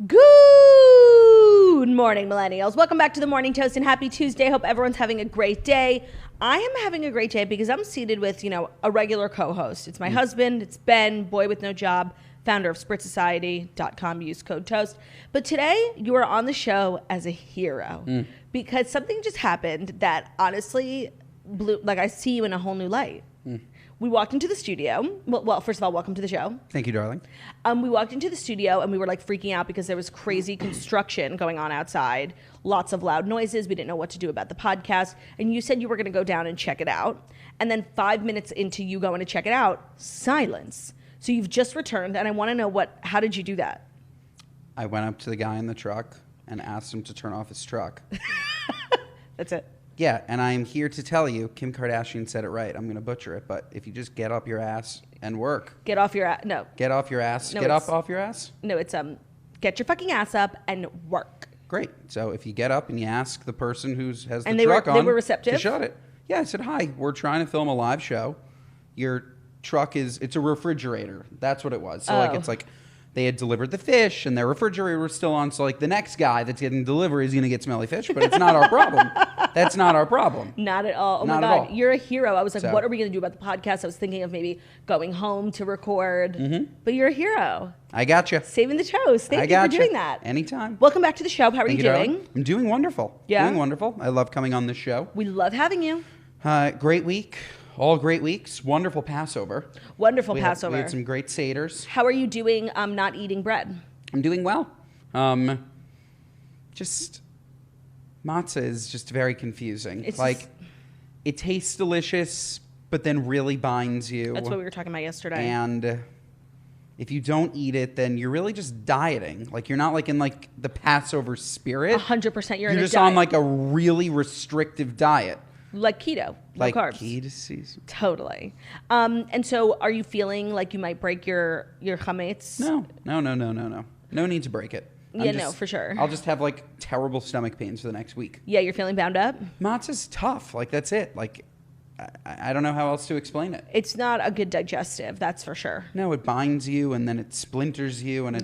Good morning, millennials. Welcome back to the Morning Toast and happy Tuesday. Hope everyone's having a great day. I am having a great day because I'm seated with, a regular co-host. It's my husband. It's Ben, boy with no job, founder of SpritzSociety.com. Use code TOAST. But today you are on the show as a hero because something just happened that honestly blew, I see you in a whole new light. We walked into the studio. Well, first of all, welcome to the show. Thank you, darling. We walked into the studio and we were freaking out because there was crazy construction going on outside. Lots of loud noises. We didn't know what to do about the podcast. And you said you were going to go down and check it out. And then 5 minutes into you going to check it out, silence. So you've just returned and I want to know how did you do that? I went up to the guy in the truck and asked him to turn off his truck. That's it. Yeah, and I am here to tell you, Kim Kardashian said it right. I'm going to butcher it, but if you just get up your ass and work. Get off your ass. No. Get off your ass. No, get up off your ass? No, it's get your fucking ass up and work. Great. So if you get up and you ask the person who has the and truck on. they were receptive? To shut it. Yeah, I said, hi, we're trying to film a live show. Your truck it's a refrigerator. That's what it was. So they had delivered the fish and their refrigerator was still on. So the next guy that's getting delivery is going to get smelly fish, but it's not our problem. That's not our problem. Not at all. Oh not my God. You're a hero. I was like, what are we going to do about the podcast? I was thinking of maybe going home to record, but you're a hero. I got you. Saving the toast. Thank you for doing that. Anytime. Welcome back to the show. How are you doing? Darling. I'm doing wonderful. Yeah. Doing wonderful. I love coming on this show. We love having you. Great week. All great weeks. Wonderful Passover. Wonderful Passover. We had some great Seders. How are you doing not eating bread? I'm doing well. Just matzah is just very confusing. It tastes delicious, but then really binds you. That's what we were talking about yesterday. And if you don't eat it, then you're really just dieting. You're not in the Passover spirit. 100% you're in a diet. You're just on a really restrictive diet. Like keto, no carbs. Keto season. Totally. And so are you feeling like you might break your chametz? No. No need to break it. No, for sure. I'll just have terrible stomach pains for the next week. Yeah, you're feeling bound up? Matzah's tough. That's it. I don't know how else to explain it. It's not a good digestive, that's for sure. No, it binds you and then it splinters you and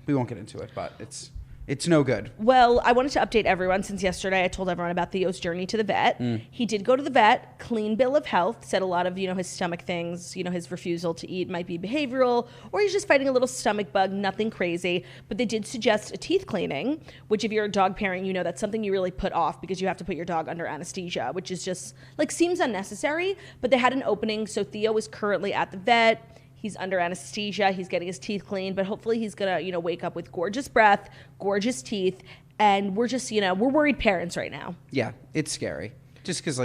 we won't get into it, but it's no good. Well, I wanted to update everyone since yesterday I told everyone about Theo's journey to the vet. He did go to the vet, clean bill of health, said a lot of, his stomach things, his refusal to eat might be behavioral, or he's just fighting a little stomach bug, nothing crazy. But they did suggest a teeth cleaning, which if you're a dog parent, that's something you really put off because you have to put your dog under anesthesia, which is just seems unnecessary. But they had an opening, so Theo is currently at the vet. He's under anesthesia. He's getting his teeth cleaned, but hopefully he's going to, wake up with gorgeous breath, gorgeous teeth. And we're just, we're worried parents right now. Yeah, it's scary. Just because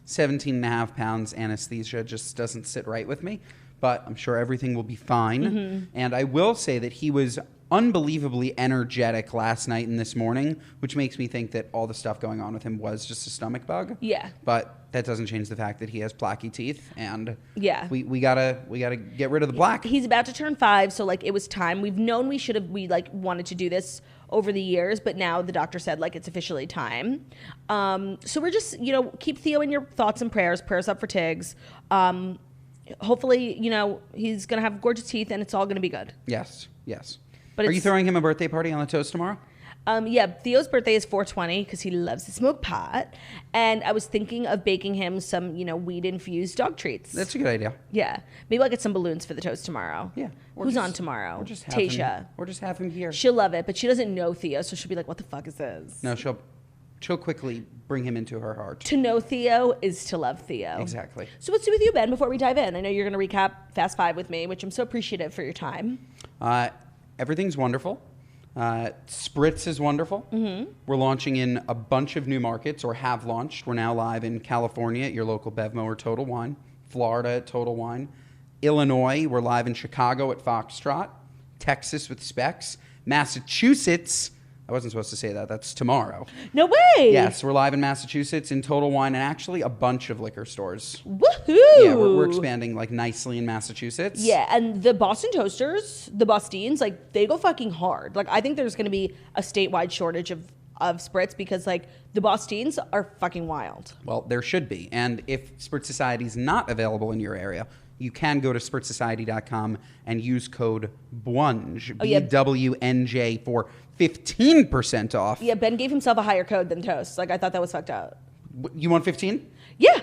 17 and a half pounds anesthesia just doesn't sit right with me. But I'm sure everything will be fine. And I will say that he was unbelievably energetic last night and this morning, which makes me think that all the stuff going on with him was just a stomach bug. Yeah. But that doesn't change the fact that he has plaquey teeth, and we gotta get rid of the plaque. He's about to turn 5, so it was time. We've known we wanted to do this over the years, but now the doctor said it's officially time. So we're just keep Theo in your thoughts and prayers. Prayers up for Tiggs. Hopefully he's gonna have gorgeous teeth and it's all gonna be good. Yes. But are you throwing him a birthday party on the toast tomorrow? Yeah, Theo's birthday is 4/20 because he loves to smoke pot. And I was thinking of baking him some, weed-infused dog treats. That's a good idea. Yeah. Maybe I'll get some balloons for the toast tomorrow. Yeah. Who's on tomorrow? Or just Tasha. Or just have him here. She'll love it, but she doesn't know Theo, so she'll be like, what the fuck is this? No, she'll quickly bring him into her heart. To know Theo is to love Theo. Exactly. So what's new with you, Ben, before we dive in? I know you're going to recap Fast 5 with me, which I'm so appreciative for your time. Everything's wonderful. Spritz is wonderful. We're launching in a bunch of new markets, or have launched. We're now live in California at your local Bevmo or Total Wine, Florida at Total Wine, Illinois. We're live in Chicago at Foxtrot, Texas with Specs, Massachusetts. I wasn't supposed to say that. That's tomorrow. No way. Yes, we're live in Massachusetts in Total Wine and actually a bunch of liquor stores. Woohoo! Yeah, we're expanding nicely in Massachusetts. Yeah, and the Boston Toasters, the Bostines, they go fucking hard. I think there's going to be a statewide shortage of Spritz because the Bostines are fucking wild. Well, there should be. And if Spritz Society is not available in your area, you can go to spritzsociety.com and use code BWNJ, Oh, yeah. BWNJ, for 15% off. Yeah, Ben gave himself a higher code than Toast. Like, I thought that was fucked up. You want 15? Yeah.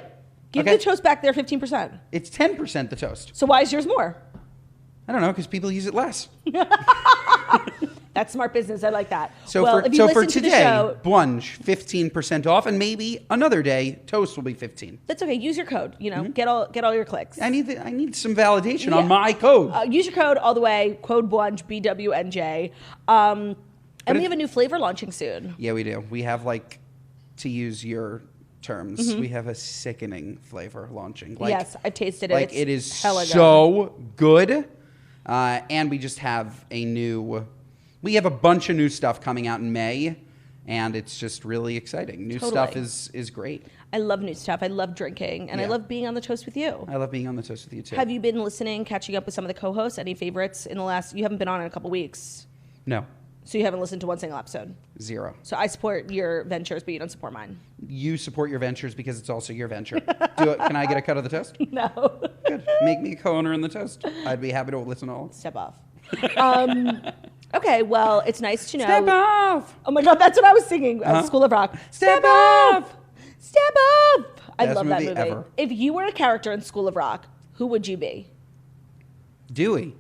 Give Okay. the Toast back there 15%. It's 10% the toast. So why is yours more? I don't know, because people use it less. That's smart business. I like that. So well, for, if you so listen for to the today, show, BWNJ, 15% off, and maybe another day, toast will be 15. that's okay. Use your code. You know, get all your clicks. I need some validation Yeah. on my code. Use your code all the way. Code BWNJ, BWNJ. And we have a new flavor launching soon. Yeah, we do. We have, like, to use your terms, we have a sickening flavor launching. Like, Yes, I've tasted it. Like, It's it is hella good. so good. And we just have we have a bunch of new stuff coming out in May, and it's just really exciting. New stuff Totally. is great. I love new stuff. I love drinking, and I Yeah. love being on the Toast with you. I love being on the toast with you, too. Have you been listening, catching up with some of the co-hosts? Any favorites in the last? You haven't been on in a couple weeks, No, so you haven't listened to one single episode. 0. So I support your ventures, but you don't support mine. You support your ventures because it's also your venture. Can I get a cut of the toast? No. Good. Make me a co-owner in the toast. I'd be happy to listen to all. Step off. Okay, well, it's nice to know. Step off! Oh my God, that's what I was singing. School of Rock. Step off! Step off! I Best love that movie movie. ever. If you were a character in School of Rock, who would you be? Dewey.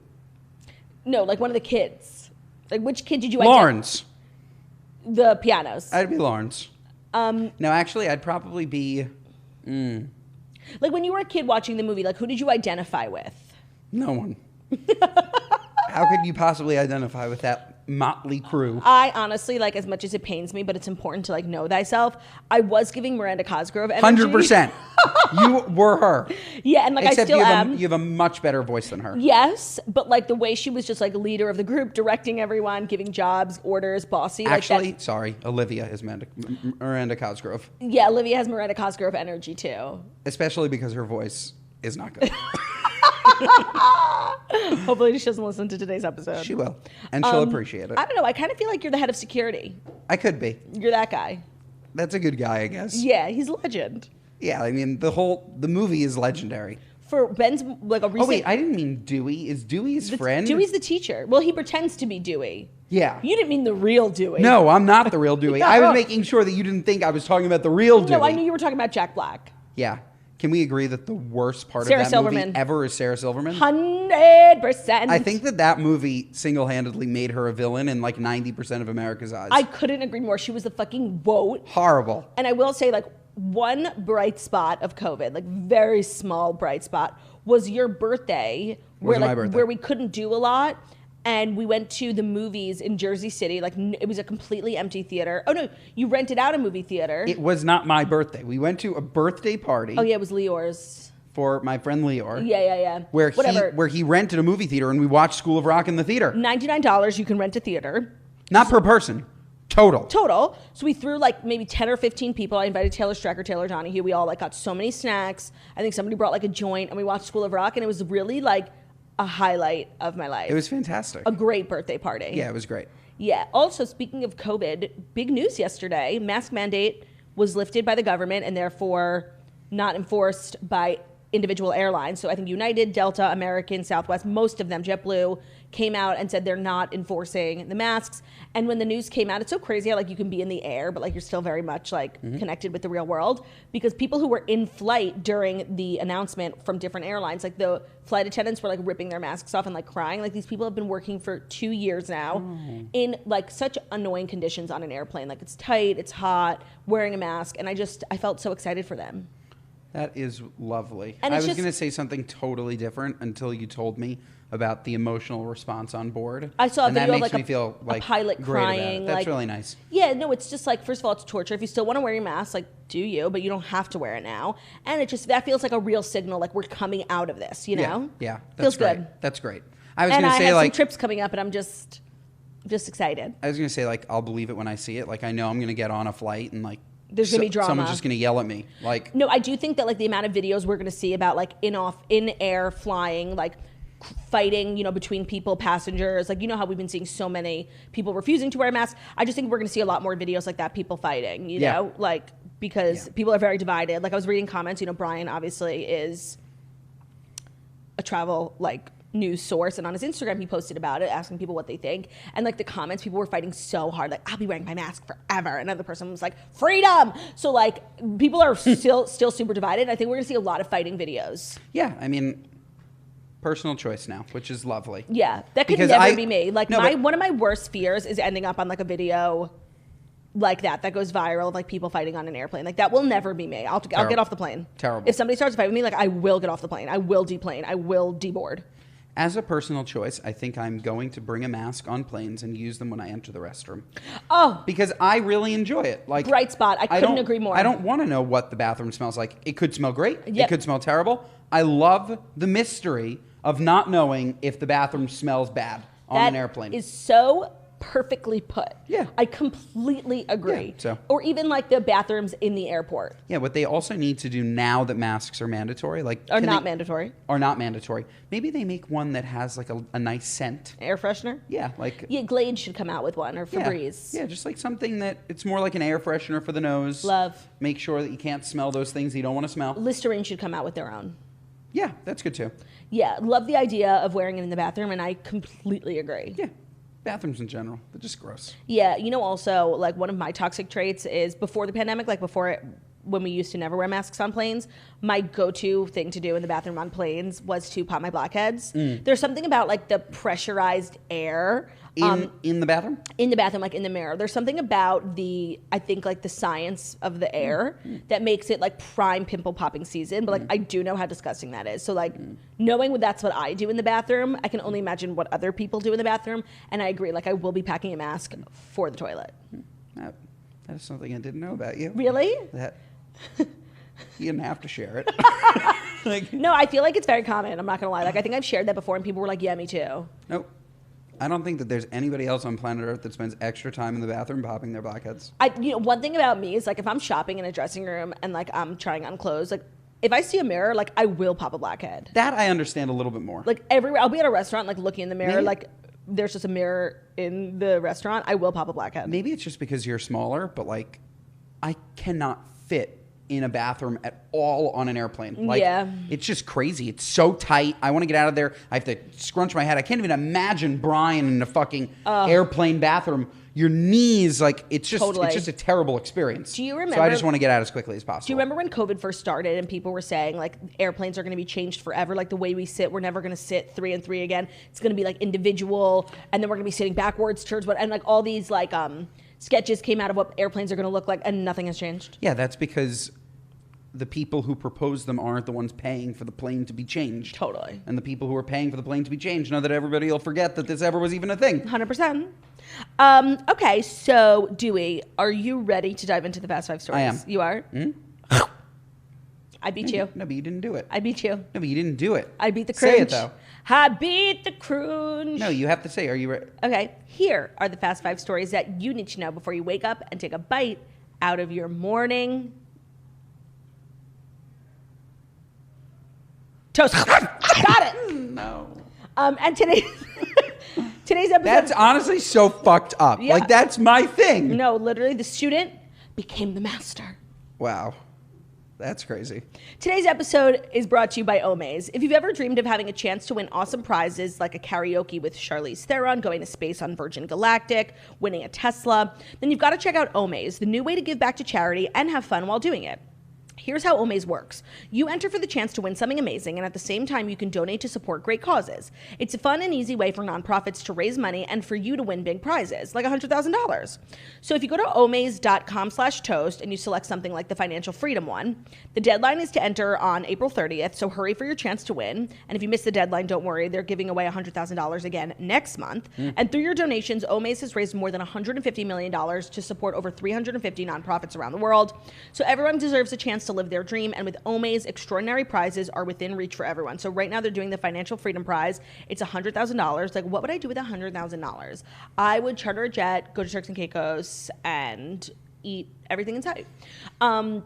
No, like one of the kids. Like which kid did you identify? Lawrence. The pianos. I'd be Lawrence. No, actually, I'd probably be... Like when you were a kid watching the movie, like who did you identify with? No one. How could you possibly identify with that motley crew? I honestly, like, as much as it pains me, but it's important to, like, know thyself, I was giving Miranda Cosgrove energy. 100%. You were her. Yeah, and, like, Except I still am. You have a much better voice than her. Yes, but, like, the way she was just, like, leader of the group, directing everyone, giving jobs, orders, bossy. Actually, like sorry, Olivia is Miranda Cosgrove. yeah, Olivia has Miranda Cosgrove energy, too. Especially because her voice is not good. Hopefully she doesn't listen to today's episode. She will. And she'll appreciate it. I don't know. I kind of feel like you're the head of security. I could be. You're that guy. That's a good guy, I guess. Yeah, he's a legend. Yeah, I mean, the movie is legendary. For Ben's, like, a recent... Oh, wait, I didn't mean Dewey. Is Dewey his friend? Dewey's the teacher. Well, he pretends to be Dewey. Yeah. You didn't mean the real Dewey. No, I'm not the real Dewey. No. I was making sure that you didn't think I was talking about the real Dewey. No, I knew you were talking about Jack Black. Yeah. Can we agree that the worst part Sarah of that Silverman. movie ever is Sarah Silverman? 100%. I think that movie single-handedly made her a villain in like 90% of America's eyes. I couldn't agree more. She was the fucking woat. Horrible. And I will say, like, one bright spot of COVID, like very small bright spot, was your birthday, where Was my like birthday. where we couldn't do a lot, and we went to the movies in Jersey City. Like it was a completely empty theater. Oh no, you rented out a movie theater. It was not my birthday. We went to a birthday party Oh yeah, it was Leor's. for my friend Leor. Yeah. Where he rented a movie theater and we watched School of Rock in the theater. $99, you can rent a theater. Not per person. Total. Total. So we threw like maybe 10 or 15 people. I invited Taylor Strecker, Taylor Donahue. We all like got so many snacks. I think somebody brought like a joint and we watched School of Rock and it was really like a highlight of my life. It was fantastic. A great birthday party. Yeah, it was great. Yeah. Also, speaking of COVID, big news yesterday. Mask mandate was lifted by the government and therefore not enforced by individual airlines. So I think United, Delta, American, Southwest, most of them, JetBlue, came out and said they're not enforcing the masks. And when the news came out, it's so crazy how like you can be in the air, but like you're still very much like connected with the real world, because people who were in flight during the announcement from different airlines, like the flight attendants were like ripping their masks off and like crying. Like these people have been working for 2 years now in like such annoying conditions on an airplane. Like it's tight, it's hot, wearing a mask. And I felt so excited for them. That is lovely. And I it's was just- going to say something totally different until you told me about the emotional response on board. I saw a and video that of makes like me feel like a pilot great about it. crying. That's like, really nice. Yeah, no, it's just like, first of all, it's torture. If you still want to wear your mask, like do you, but you don't have to wear it now. And it just, that feels like a real signal, like we're coming out of this, you know? Yeah, that's Feels great. good. That's great. I was And going I to say have like some trips coming up and I'm just excited. I was going to say like I'll believe it when I see it. Like I know I'm going to get on a flight and like There's gonna be drama. Someone's just going to yell at me. Like No, I do think that like the amount of videos we're going to see about like in air flying, like fighting, you know, between people, passengers, like, you know how we've been seeing so many people refusing to wear masks. I just think we're going to see a lot more videos like that, people fighting, you know, like, because people are very divided. Like I was reading comments, you know, Brian obviously is a travel like news source, and on his Instagram he posted about it, asking people what they think, and like the comments, people were fighting so hard, like, I'll be wearing my mask forever. Another person was like, freedom. So like people are still super divided. I think we're gonna see a lot of fighting videos. Yeah, I mean, personal choice now, which is lovely. Yeah, that could Because never be me. Like No, but- one of my worst fears is ending up on like a video like that goes viral of like people fighting on an airplane. Like that will never be me. I'll get off the plane. Terrible. If somebody starts to fight with me, like I will get off the plane. I will deplane. I will deboard. As a personal choice, I think I'm going to bring a mask on planes and use them when I enter the restroom. Oh, Because I really enjoy it. Like bright spot. I couldn't agree more. I don't want to know what the bathroom smells like. It could smell great. Yep. It could smell terrible. I love the mystery of not knowing if the bathroom smells bad on an airplane. That is so perfectly put. Yeah. I completely agree. Yeah, so- Or even like the bathrooms in the airport Yeah, what they also need to do now that masks are mandatory, like are not mandatory. are not mandatory. Maybe they make one that has like a nice scent. Air freshener. Yeah, like Yeah, Glade should come out with one, or yeah, Febreze. yeah, just like something that it's more like an air freshener for the nose. Love. Make sure that you can't smell those things you don't want to smell. Listerine should come out with their own. Yeah, that's good too. Yeah, love the idea of wearing it in the bathroom, and I completely agree. Yeah, bathrooms in general, they're just gross. Yeah, you know, also, like, one of my toxic traits is before the pandemic, like, when we used to never wear masks on planes, my go-to thing to do in the bathroom on planes was to pop my blackheads. There's something about, like, the pressurized air. In the bathroom? In the bathroom, like in the mirror. There's something about I think like the science of the air that makes it like prime pimple popping season. But like I do know how disgusting that is. So like knowing that's what I do in the bathroom, I can only imagine what other people do in the bathroom. And I agree, like I will be packing a mask for the toilet. That is something I didn't know about you. Really? That you didn't have to share it. Like, No, I feel like it's very common. I'm not gonna lie. Like I think I've shared that before and people were like, yeah, me too. nope. I don't think that there's anybody else on planet Earth that spends extra time in the bathroom popping their blackheads. One thing about me is like if I'm shopping in a dressing room and like I'm trying on clothes, like if I see a mirror, like I will pop a blackhead. That I understand a little bit more. Like everywhere, I'll be at a restaurant, like looking in the mirror, Maybe- like there's just a mirror in the restaurant. I will pop a blackhead. Maybe it's just because you're smaller, but like I cannot fit in a bathroom at all on an airplane. Like Yeah. it's just crazy. It's so tight. I want to get out of there. I have to scrunch my head. I can't even imagine Brian in a fucking airplane bathroom. Your knees, like it's just Totally. it's just a terrible experience. Do you So I remember- just want to get out as quickly as possible. Do you remember when COVID first started and people were saying like airplanes are going to be changed forever? Like the way we sit, we're never going to sit 3 and 3 again. It's going to be like individual, and then we're going to be sitting backwards towards what, and like all these like sketches came out of what airplanes are going to look like, and nothing has changed. Yeah, that's because the people who propose them aren't the ones paying for the plane to be changed. Totally. And the people who are paying for the plane to be changed know that everybody will forget that this ever was even a thing. 100%. Okay, so Dewey, are you ready to dive into the Fast 5 stories? I am. You are? I beat you. No, but you didn't do it. I beat you. No, but you didn't do it. I beat the crunch. Say it, though. I beat the crunch. No, you have to say, are you ready? Okay, here are the Fast 5 stories that you need to know before you wake up and take a bite out of your morning toast. Got it. No. And today's episode. That's honestly so fucked up. Yeah. Like, that's my thing. No, literally, the student became the master. Wow. That's crazy. Today's episode is brought to you by Omaze. If you've ever dreamed of having a chance to win awesome prizes like a karaoke with Charlize Theron, going to space on Virgin Galactic, winning a Tesla, then you've got to check out Omaze, the new way to give back to charity and have fun while doing it. Here's how Omaze works. You enter for the chance to win something amazing, and at the same time, you can donate to support great causes. It's a fun and easy way for nonprofits to raise money and for you to win big prizes, like $100,000. So if you go to omaze.com/toast and you select something like the financial freedom one, the deadline is to enter on April 30th, so hurry for your chance to win. And if you miss the deadline, don't worry, they're giving away $100,000 again next month. And through your donations, Omaze has raised more than $150 million to support over 350 nonprofits around the world. So everyone deserves a chance to live their dream, and with Omaze, extraordinary prizes are within reach for everyone. So right now they're doing the Financial Freedom Prize. It's $100,000. Like, what would I do with $100,000? I would charter a jet, go to Turks and Caicos, and eat everything in sight. And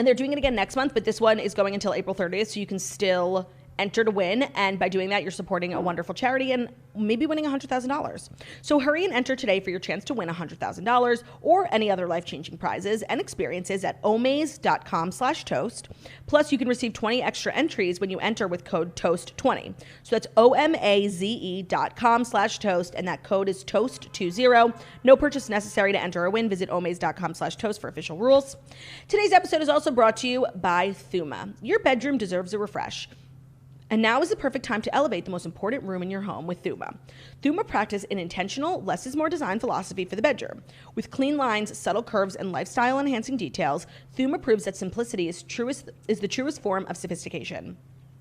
they're doing it again next month, but this one is going until April 30th, so you can still enter to win, and by doing that, you're supporting a wonderful charity and maybe winning $100,000. So hurry and enter today for your chance to win $100,000 or any other life-changing prizes and experiences at omaze.com/toast. Plus, you can receive 20 extra entries when you enter with code TOAST20. So that's omaze.com/toast, and that code is TOAST20. No purchase necessary to enter or win. Visit omaze.com/toast for official rules. Today's episode is also brought to you by Thuma. Your bedroom deserves a refresh. And now is the perfect time to elevate the most important room in your home with Thuma. Thuma practice an intentional, less is more design philosophy for the bedroom. With clean lines, subtle curves, and lifestyle-enhancing details, Thuma proves that simplicity is the truest form of sophistication.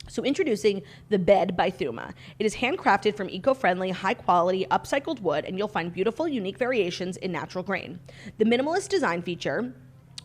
So introducing the Bed by Thuma. It is handcrafted from eco-friendly, high-quality, upcycled wood, and you'll find beautiful, unique variations in natural grain. The minimalist design feature,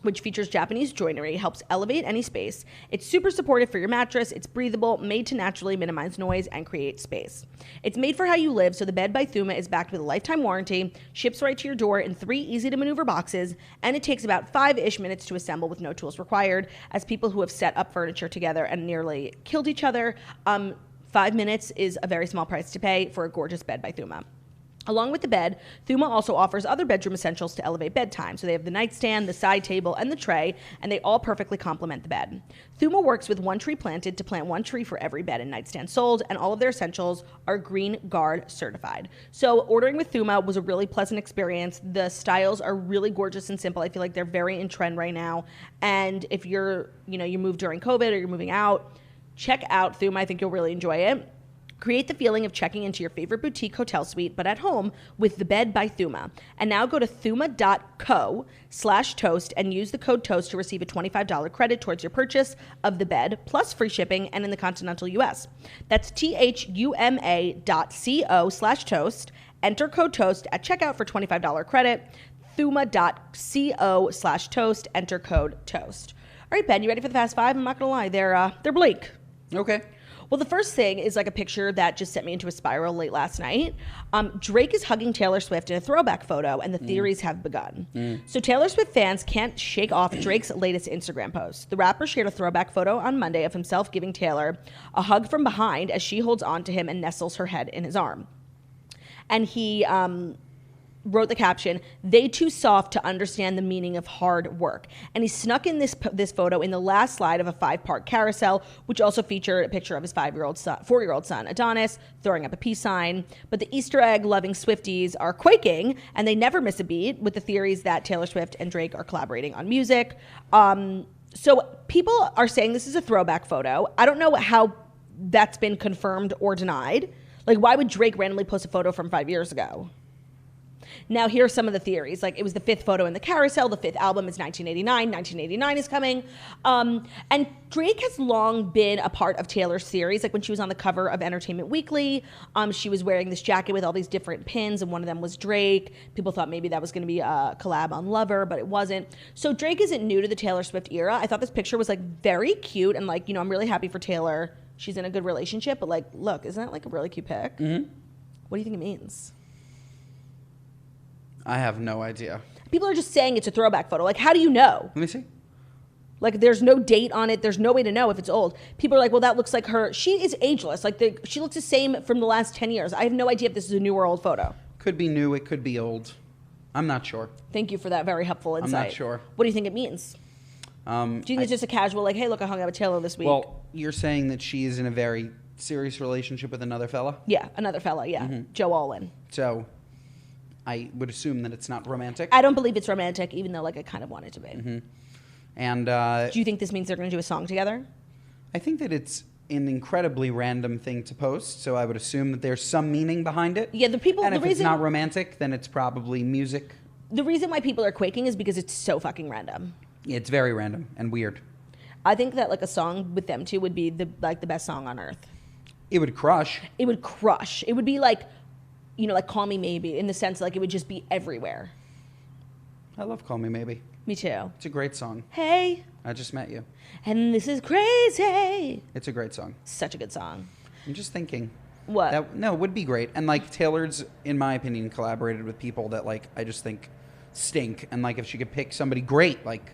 which features Japanese joinery, helps elevate any space. It's super supportive for your mattress. It's breathable, made to naturally minimize noise and create space. It's made for how you live, so the Bed by Thuma is backed with a lifetime warranty, ships right to your door in 3 easy-to-maneuver boxes, and it takes about 5-ish minutes to assemble with no tools required. As people who have set up furniture together and nearly killed each other, 5 minutes is a very small price to pay for a gorgeous Bed by Thuma. Along with the bed, Thuma also offers other bedroom essentials to elevate bedtime. So they have the nightstand, the side table, and the tray, and they all perfectly complement the bed. Thuma works with One Tree Planted to plant 1 tree for every bed and nightstand sold, and all of their essentials are Green Guard certified. So ordering with Thuma was a really pleasant experience. The styles are really gorgeous and simple. I feel like they're very in trend right now. And if you moved during COVID or you're moving out, check out Thuma. I think you'll really enjoy it. Create the feeling of checking into your favorite boutique hotel suite, but at home with the Bed by Thuma. And now go to thuma.co/toast and use the code TOAST to receive a $25 credit towards your purchase of the bed, plus free shipping and in the continental US. That's thuma.co/toast. Enter code TOAST at checkout for $25 credit. thuma.co/toast. Enter code TOAST. All right, Ben, you ready for the Fast Five? I'm not going to lie. They're bleak. Okay. Well, the first thing is like a picture that just sent me into a spiral late last night. Drake is hugging Taylor Swift in a throwback photo, and the theories have begun. So Taylor Swift fans can't shake off Drake's latest Instagram post. The rapper shared a throwback photo on Monday of himself giving Taylor a hug from behind as she holds on to him and nestles her head in his arm. And he wrote the caption, "They too soft to understand the meaning of hard work." And he snuck in this photo in the last slide of a 5-part carousel, which also featured a picture of his 4-year-old son, Adonis, throwing up a peace sign. But the Easter egg-loving Swifties are quaking, and they never miss a beat with the theories that Taylor Swift and Drake are collaborating on music. So people are saying this is a throwback photo. I don't know how that's been confirmed or denied. Like, why would Drake randomly post a photo from 5 years ago? Now, here are some of the theories. Like, it was the 5th photo in the carousel. The 5th album is 1989. 1989 is coming. And Drake has long been a part of Taylor's series. Like, when she was on the cover of Entertainment Weekly, she was wearing this jacket with all these different pins, and one of them was Drake. People thought maybe that was going to be a collab on Lover, but it wasn't. So Drake isn't new to the Taylor Swift era. I thought this picture was, like, very cute, and, like, I'm really happy for Taylor. She's in a good relationship, but, like, look, isn't that, like, a really cute pic? Mm-hmm. What do you think it means? I have no idea. People are just saying it's a throwback photo. Like, how do you know? Let me see. Like, there's no date on it. There's no way to know if it's old. People are like, well, that looks like her. She is ageless. Like, she looks the same from the last 10 years. I have no idea if this is a new or old photo. Could be new. It could be old. I'm not sure. Thank you for that very helpful insight. I'm not sure. What do you think it means? Do you think it's just a casual, like, hey, look, I hung out with Taylor this week? Well, you're saying that she is in a very serious relationship with another fella? Yeah, another fella, yeah. Mm-hmm. Joe Alwyn. So I would assume that it's not romantic. I don't believe it's romantic, even though, like, I kind of want it to be. Mm-hmm. And do you think this means they're going to do a song together? I think that it's an incredibly random thing to post, so I would assume that there's some meaning behind it. Yeah, and if it's not romantic, then it's probably music. The reason why people are quaking is because it's so fucking random. Yeah, it's very random and weird. I think that, like, a song with them two would be the best song on earth. It would crush. It would crush. It would be like, like Call Me Maybe, in the sense like it would just be everywhere. I love Call Me Maybe. Me too. It's a great song. Hey. I just met you. And this is crazy. It's a great song. Such a good song. I'm just thinking. What? It would be great. And, like, Taylor's, in my opinion, collaborated with people that, like, I just think stink. And, like, if she could pick somebody great, like,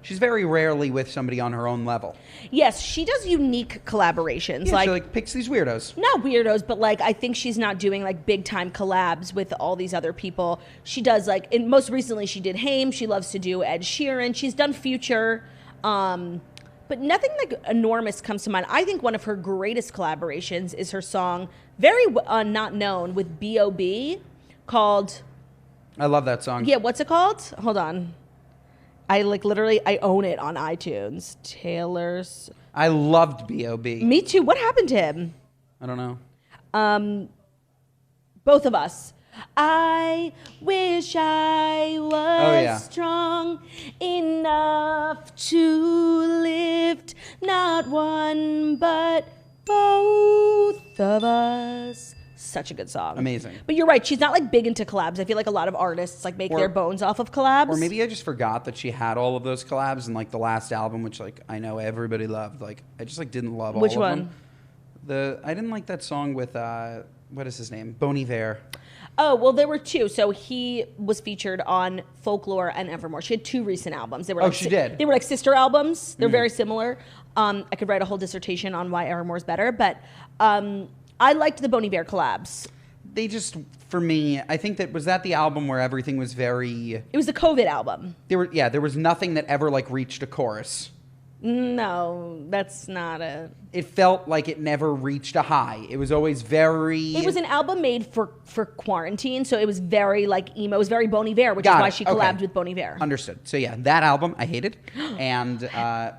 she's very rarely with somebody on her own level. Yes, she does unique collaborations. Yeah, like she like picks these weirdos. Not weirdos, but like I think she's not doing like big time collabs with all these other people. She does like most recently she did Haim. She loves to do Ed Sheeran. She's done Future. But nothing like enormous comes to mind. I think one of her greatest collaborations is her song, very not known, with B.O.B. called... I love that song. Yeah, what's it called? Hold on. I like literally, I own it on iTunes. Taylor's... I loved B.O.B. Me too. What happened to him? I don't know. Both of us. I wish I was strong enough to lift not one but both of us. Such a good song. Amazing. But you're right, she's not like big into collabs. I feel like a lot of artists like make their bones off of collabs. Or maybe I just forgot that she had all of those collabs in like the last album, which like I know everybody loved. Like I just like didn't love all Which of one? them. I didn't like that song with what is his name? Bon Iver. Oh, well, there were two. So he was featured on Folklore and Evermore. She had two recent albums. They were she did? They were like sister albums. They're very similar. I could write a whole dissertation on why Evermore's better, but I liked the Bon Iver collabs. They just, for me, I think that was that the album where everything was very... It was the COVID album. There was nothing that ever like reached a chorus. No, that's not a... It felt like it never reached a high. It was always very... It was an album made for quarantine, so it was very like emo. It was very Bon Iver, which is why she collabed with Bon Iver. Understood. So yeah, that album I hated, and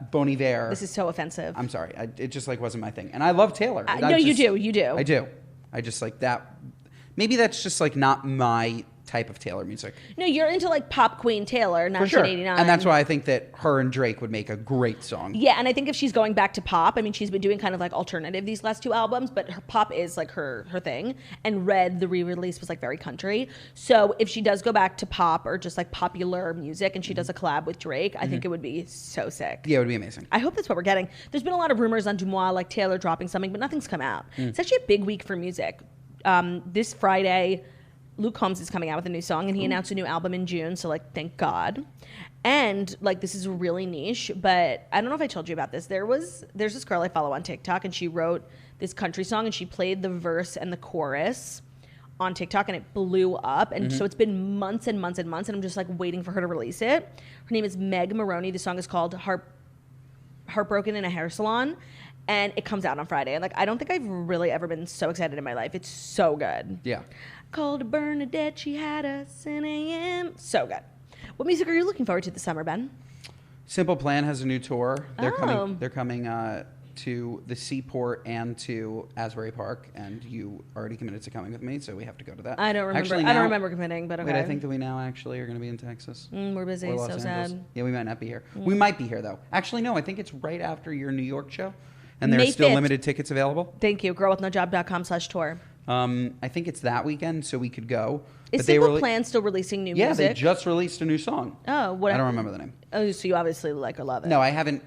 Bon Iver... This is so offensive. I'm sorry. It just like wasn't my thing. And I love Taylor. No, you do. You do. I do. I just like that. Maybe that's just like not my type of Taylor music. No, you're into like Pop Queen Taylor, 1989. For sure. And that's why I think that her and Drake would make a great song. Yeah, and I think if she's going back to pop, I mean, she's been doing kind of like alternative these last two albums, but her pop is like her thing. And Red, the re-release, was like very country. So if she does go back to pop or just like popular music and she does a collab with Drake, I think it would be so sick. Yeah, it would be amazing. I hope that's what we're getting. There's been a lot of rumors on Dumois, like Taylor dropping something, but nothing's come out. It's actually a big week for music. This Friday, Luke Combs is coming out with a new song, and he announced a new album in June, so like thank God. And like this is really niche, but I don't know if I told you about this. There's this girl I follow on TikTok, and she wrote this country song, and she played the verse and the chorus on TikTok, and it blew up. And so it's been months and months and months, and I'm just like waiting for her to release it. Her name is Meg Maroney. The song is called Heartbroken in a Hair Salon. And it comes out on Friday. And like, I don't think I've really ever been so excited in my life. It's so good. Yeah. Called her Bernadette. She had us in AM. So good. What music are you looking forward to this summer, Ben? Simple Plan has a new tour. They're coming to the Seaport and to Asbury Park, and you already committed to coming with me, so we have to go to that. I don't remember. Actually, I don't remember committing, but okay. Wait, I think that we now actually are going to be in Texas. We're busy. So sad. Yeah, we might not be here. We might be here though. Actually, no. I think it's right after your New York show. And there's still limited tickets available. Thank you. Girlwithnojob.com/tour. I think it's that weekend, so we could go. Is Simple Plan still releasing new music? Yeah, they just released a new song. Oh, what? I don't remember the name. Oh, so you obviously like or love it. No, I haven't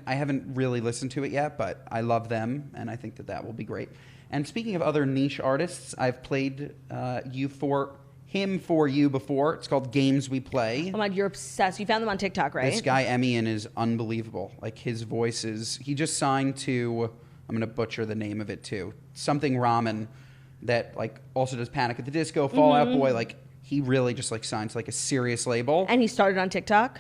really listened to it yet, but I love them, and I think that will be great. And speaking of other niche artists, I've played him for you before. It's called Games We Play. Oh my God, you're obsessed. You found them on TikTok, right? This guy Emian is unbelievable. Like his voice is. He just signed to. I'm gonna butcher the name of it too. Something Ramen, that like also does Panic at the Disco, Fall Out Boy. Like he really just like signs like a serious label. And he started on TikTok.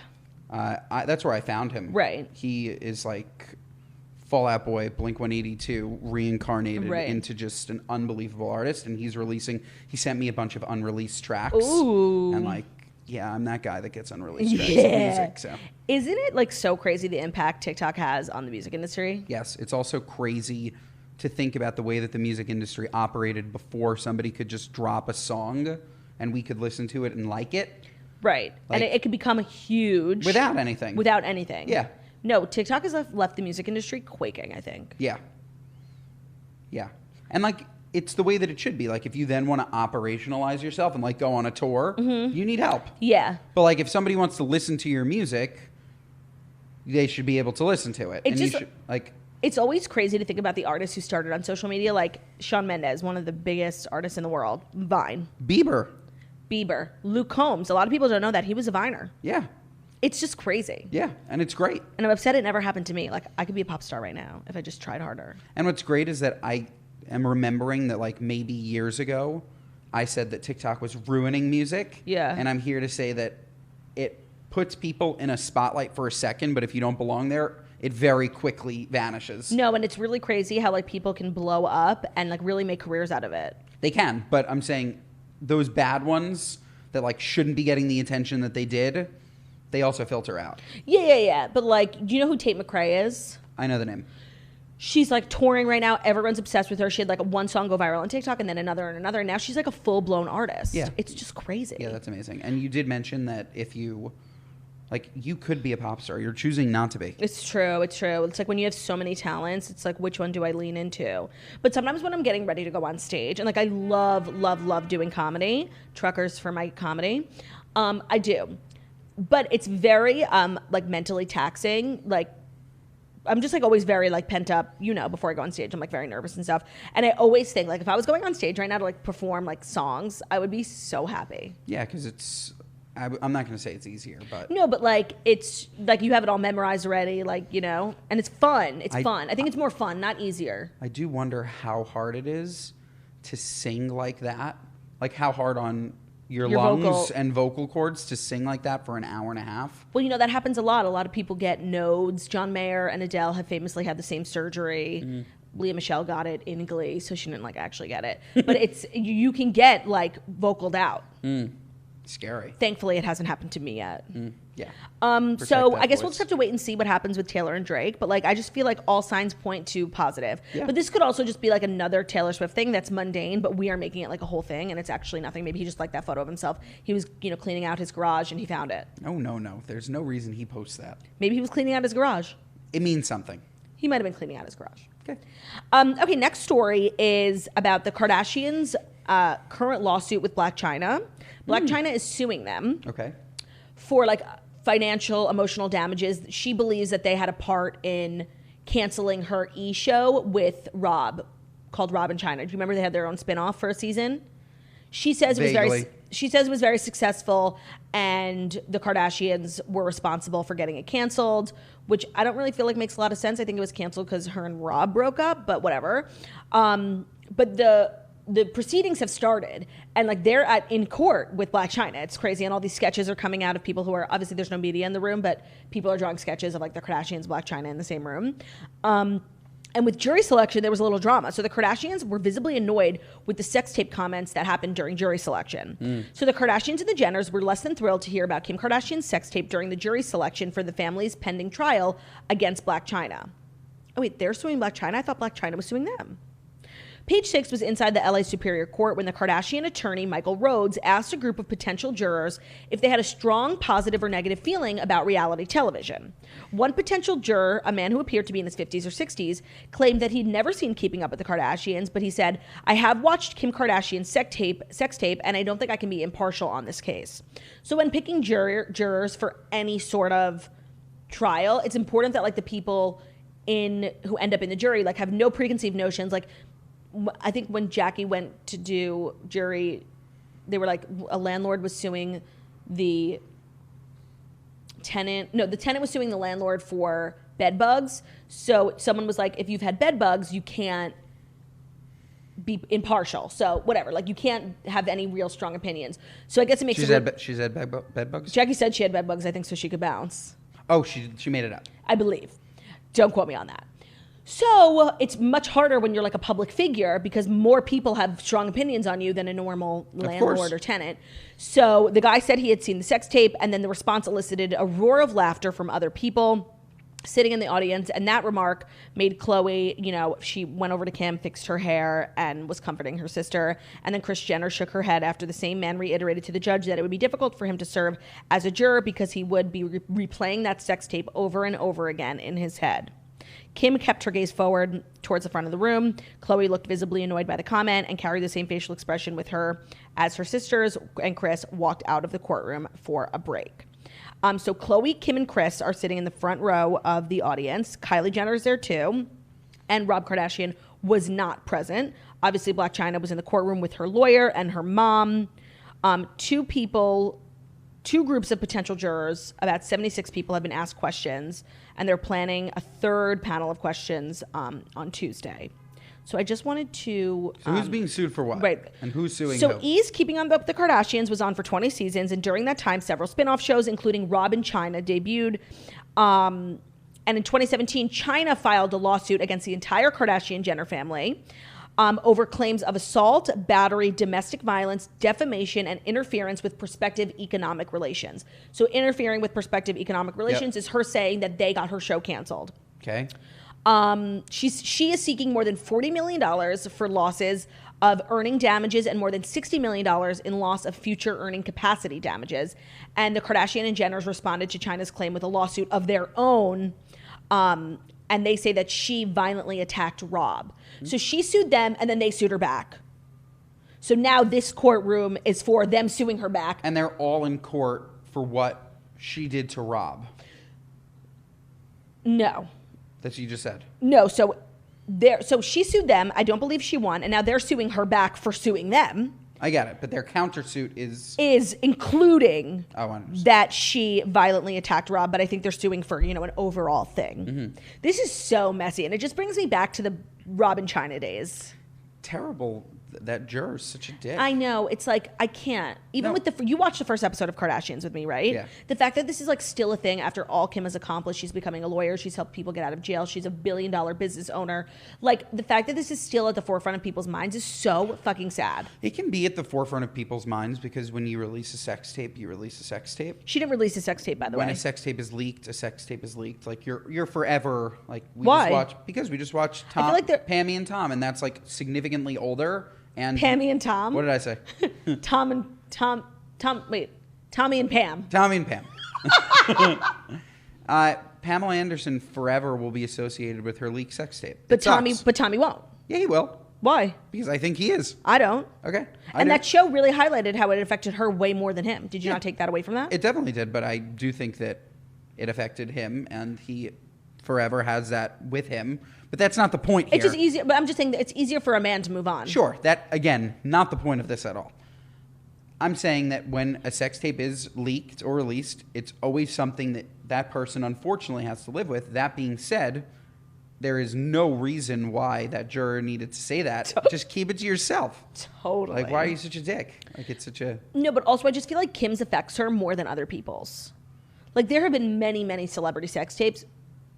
That's where I found him. Right. He is like Fall Out Boy, Blink-182 reincarnated into just an unbelievable artist, and he's releasing. He sent me a bunch of unreleased tracks. Ooh. And like, yeah, I'm that guy that gets unreleased tracks of music. So. Isn't it like so crazy the impact TikTok has on the music industry? Yes, it's also crazy to think about the way that the music industry operated before somebody could just drop a song and we could listen to it and like it. Right. Like, and it could become huge. Without anything. Without anything. Yeah. No, TikTok has left the music industry quaking, I think. Yeah. Yeah. And like, it's the way that it should be. Like, if you then want to operationalize yourself and like go on a tour, you need help. Yeah. But like, if somebody wants to listen to your music, they should be able to listen to it. It's and just, you should, like, it's always crazy to think about the artists who started on social media, like Shawn Mendes, one of the biggest artists in the world, Vine. Bieber. Luke Combs. A lot of people don't know that he was a Viner. Yeah. It's just crazy. Yeah, and it's great. And I'm upset it never happened to me. Like, I could be a pop star right now if I just tried harder. And what's great is that I am remembering that, like, maybe years ago, I said that TikTok was ruining music. Yeah. And I'm here to say that it puts people in a spotlight for a second, but if you don't belong there, it very quickly vanishes. No, and it's really crazy how, like, people can blow up and, like, really make careers out of it. They can, but I'm saying those bad ones that, like, shouldn't be getting the attention that they did, they also filter out. Yeah. But, like, do you know who Tate McRae is? I know the name. She's, like, touring right now. Everyone's obsessed with her. She had, like, one song go viral on TikTok and then another and another. And now she's, like, a full-blown artist. Yeah. It's just crazy. Yeah, that's amazing. And you did mention that if you, like, you could be a pop star. You're choosing not to be. It's true. It's like when you have so many talents, it's like, which one do I lean into? But sometimes when I'm getting ready to go on stage, and, like, I love doing comedy, truckers for my comedy. I do. But it's very, like, mentally taxing. Like, I'm just, like, always very, like, pent up, you know, before I go on stage. I'm, like, very nervous and stuff. And I always think, like, if I was going on stage right now to, like, perform, like, songs, I would be so happy. Yeah, because it's, I'm not going to say it's easier, but. No, but, like, it's, like, you have it all memorized already, like, you know, and it's fun. It's fun. I think it's more fun, not easier. I do wonder how hard it is to sing like that. Like, how hard on your lungs vocal and vocal cords to sing like that for an hour and a half. Well, you know, that happens a lot. A lot of people get nodes. John Mayer and Adele have famously had the same surgery. Leah Michele got it in Glee, so she didn't, like, actually get it. But it's, you can get, like, vocaled out. Scary. Thankfully, it hasn't happened to me yet. Yeah. So I guess we'll just have to wait and see what happens with Taylor and Drake. But, like, I just feel like all signs point to positive. Yeah. But this could also just be, like, another Taylor Swift thing that's mundane, but we are making it, like, a whole thing, and it's actually nothing. Maybe he just liked that photo of himself. He was, you know, cleaning out his garage, and he found it. Oh, no. There's no reason he posts that. Maybe he was cleaning out his garage. It means something. He might have been cleaning out his garage. Okay. Okay, next story is about the Kardashians' current lawsuit with Blac Chyna. Blac Chyna is suing them Okay. for, like, financial, emotional damages. She believes that they had a part in canceling her show with Rob, called Rob and Chyna. Do you remember they had their own spinoff for a season? She says it was Vaguely. she says it was very successful, and the Kardashians were responsible for getting it canceled, which I don't really feel like makes a lot of sense. I think it was canceled because her and Rob broke up, but whatever. But the proceedings have started, and, like, they're in court with Blac Chyna. It's crazy, and all these sketches are coming out of people who are, obviously there's no media in the room, but people are drawing sketches of, like, the Kardashians, Blac Chyna in the same room. And with jury selection, there was a little drama. So the Kardashians were visibly annoyed with the sex tape comments that happened during jury selection. So the Kardashians and the Jenners were less than thrilled to hear about Kim Kardashian's sex tape during the jury selection for the family's pending trial against Blac Chyna. Oh, wait, they're suing Blac Chyna? I thought Blac Chyna was suing them. Page 6 was inside the LA Superior Court when the Kardashian attorney, Michael Rhodes, asked a group of potential jurors if they had a strong positive or negative feeling about reality television. One potential juror, a man who appeared to be in his 50s or 60s, claimed that he'd never seen Keeping Up with the Kardashians, but he said, "I have watched Kim Kardashian's sex tape, and I don't think I can be impartial on this case." So when picking jurors for any sort of trial, it's important that, like, the people who end up in the jury, like, have no preconceived notions. Like, I think when Jackie went to do jury, they were like, a landlord was suing the tenant. No, the tenant was suing the landlord for bed bugs. So someone was like, if you've had bed bugs, you can't be impartial. So whatever, like, you can't have any real strong opinions. So I guess it makes She's had bed bugs? Jackie said she had bed bugs, I think, so she could bounce. Oh, she made it up. I believe. Don't quote me on that. So it's much harder when you're, like, a public figure because more people have strong opinions on you than a normal landlord or tenant. So the guy said he had seen the sex tape, and then the response elicited a roar of laughter from other people sitting in the audience. And that remark made Khloe, you know, she went over to Kim, fixed her hair, and was comforting her sister. And then Kris Jenner shook her head after the same man reiterated to the judge that it would be difficult for him to serve as a juror because he would be replaying that sex tape over and over again in his head. Kim kept her gaze forward towards the front of the room. Khloe looked visibly annoyed by the comment and carried the same facial expression with her as her sisters and Kris walked out of the courtroom for a break. So Khloe, Kim, and Kris are sitting in the front row of the audience. Kylie Jenner is there too. And Rob Kardashian was not present. Obviously, Blac Chyna was in the courtroom with her lawyer and her mom. Two people two groups of potential jurors. About 76 people have been asked questions, and they're planning a third panel of questions on Tuesday. So I just wanted to... So who's being sued for what? Right. And who's suing So who? E's Keeping Up with the Kardashians was on for 20 seasons, and during that time, several spin-off shows, including Rob in China, debuted. And in 2017, China filed a lawsuit against the entire Kardashian-Jenner family over claims of assault, battery, domestic violence, defamation, and interference with prospective economic relations. So interfering with prospective economic relations is her saying that they got her show canceled. Okay. She is seeking more than $40 million for losses of earning damages and more than $60 million in loss of future earning capacity damages. And the Kardashian and Jenners responded to China's claim with a lawsuit of their own. And they say that she violently attacked Rob. So she sued them, and then they sued her back. So now this courtroom is for them suing her back. And they're all in court for what she did to Rob. No. That you just said. No, so she sued them. I don't believe she won, and now they're suing her back for suing them. I get it, but their countersuit is including I understand. that she violently attacked Rob, but I think they're suing for, an overall thing. Mm-hmm. This is so messy, and it just brings me back to the Rob and China days. Terrible. That juror's such a dick. I know. It's like, I can't. Even with you watched the first episode of Kardashians with me, right? Yeah. The fact that this is like still a thing after all Kim has accomplished. She's becoming a lawyer. She's helped people get out of jail. She's a $1 billion business owner. Like, the fact that this is still at the forefront of people's minds is so fucking sad. It can be at the forefront of people's minds because when you release a sex tape, you release a sex tape. She didn't release a sex tape, by the way. When a sex tape is leaked, a sex tape is leaked. Like, you're forever, like, Why? Because we just watched I feel like Pammy and Tom, and that's, like, significantly older. And Pammy and Tom? What did I say? Tommy and Pam. Tommy and Pam. Pamela Anderson forever will be associated with her leaked sex tape. But Tommy won't. Yeah, he will. Why? Because I think he is. I don't. Okay. And that show really highlighted how it affected her way more than him. Did you not take that away from that? It definitely did, but I do think that it affected him, and he forever has that with him. But that's not the point here. It's just easier. But I'm just saying that it's easier for a man to move on. Sure. That, again, not the point of this at all. I'm saying that when a sex tape is leaked or released, it's always something that that person unfortunately has to live with. That being said, there is no reason why that juror needed to say that. Just keep it to yourself. Totally. Like, why are you such a dick? Like, it's such a... No, but also I just feel like Kim's affects her more than other people's. Like, there have been many, many celebrity sex tapes.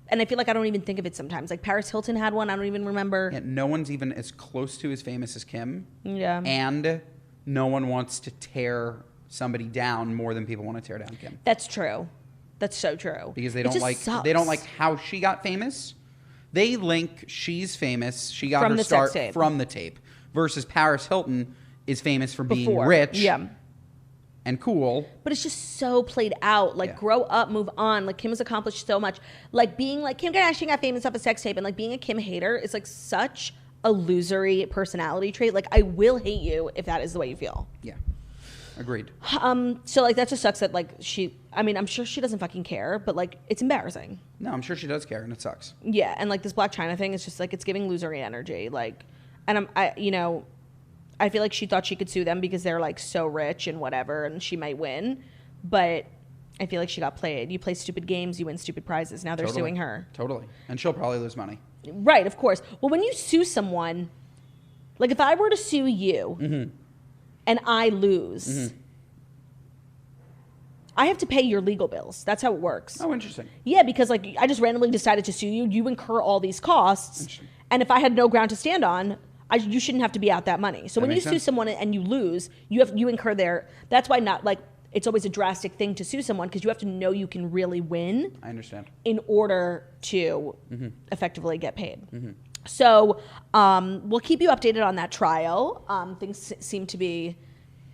And I feel like I don't even think of it sometimes. Like, Paris Hilton had one. I don't even remember. Yeah, no one's even as close to as famous as Kim. Yeah. And no one wants to tear somebody down more than people want to tear down Kim. That's true. That's so true. Because they don't like how she got famous. They link she's famous. She got her start from the tape. Versus Paris Hilton is famous for being rich. Yeah. And cool. But it's just so played out. Like, grow up, move on. Like, Kim has accomplished so much. Like, being like, Kim Kardashian got famous off a sex tape, and like being a Kim hater is like such a losery personality trait. Like, I will hate you if that is the way you feel. Yeah. Agreed. So like, that just sucks that like I'm sure she doesn't fucking care, but like, it's embarrassing. No, I'm sure she does care, and it sucks. Yeah. And like, this Black China thing is just like, it's giving losery energy. Like, and I feel like she thought she could sue them because they're like so rich and whatever, and she might win. But I feel like she got played. You play stupid games, you win stupid prizes. Now they're suing her. Totally. And she'll probably lose money. Right, of course. Well, when you sue someone, like if I were to sue you and I lose, I have to pay your legal bills. That's how it works. Oh, interesting. Yeah, because like I just randomly decided to sue you. You incur all these costs. And if I had no ground to stand on, you shouldn't have to be out that money. So when you sue someone and you lose, you incur their. That's why not like it's always a drastic thing to sue someone because you have to know you can really win. I understand. In order to effectively get paid. So we'll keep you updated on that trial. Things seem to be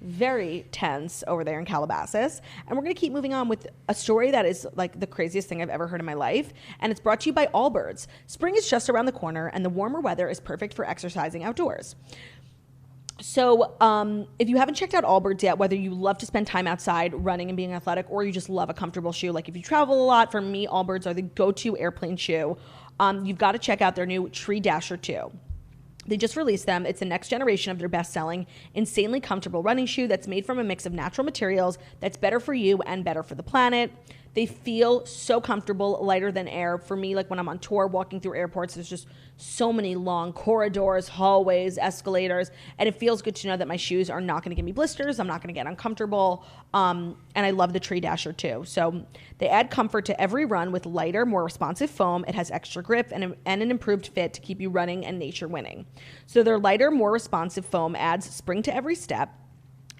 very tense over there in Calabasas. And we're going to keep moving on with a story that is like the craziest thing I've ever heard in my life. And it's brought to you by Allbirds. Spring is just around the corner and the warmer weather is perfect for exercising outdoors. So if you haven't checked out Allbirds yet, whether you love to spend time outside running and being athletic or you just love a comfortable shoe, like if you travel a lot, for me, Allbirds are the go-to airplane shoe. You've got to check out their new Tree Dasher 2. They just released them. It's the next generation of their best-selling, insanely comfortable running shoe that's made from a mix of natural materials that's better for you and better for the planet. They feel so comfortable, lighter than air. For me, like when I'm on tour, walking through airports, there's just so many long corridors, hallways, escalators, and it feels good to know that my shoes are not going to give me blisters. I'm not going to get uncomfortable, and I love the Tree Dasher too. So they add comfort to every run with lighter, more responsive foam. It has extra grip and an improved fit to keep you running and nature winning. So their lighter, more responsive foam adds spring to every step.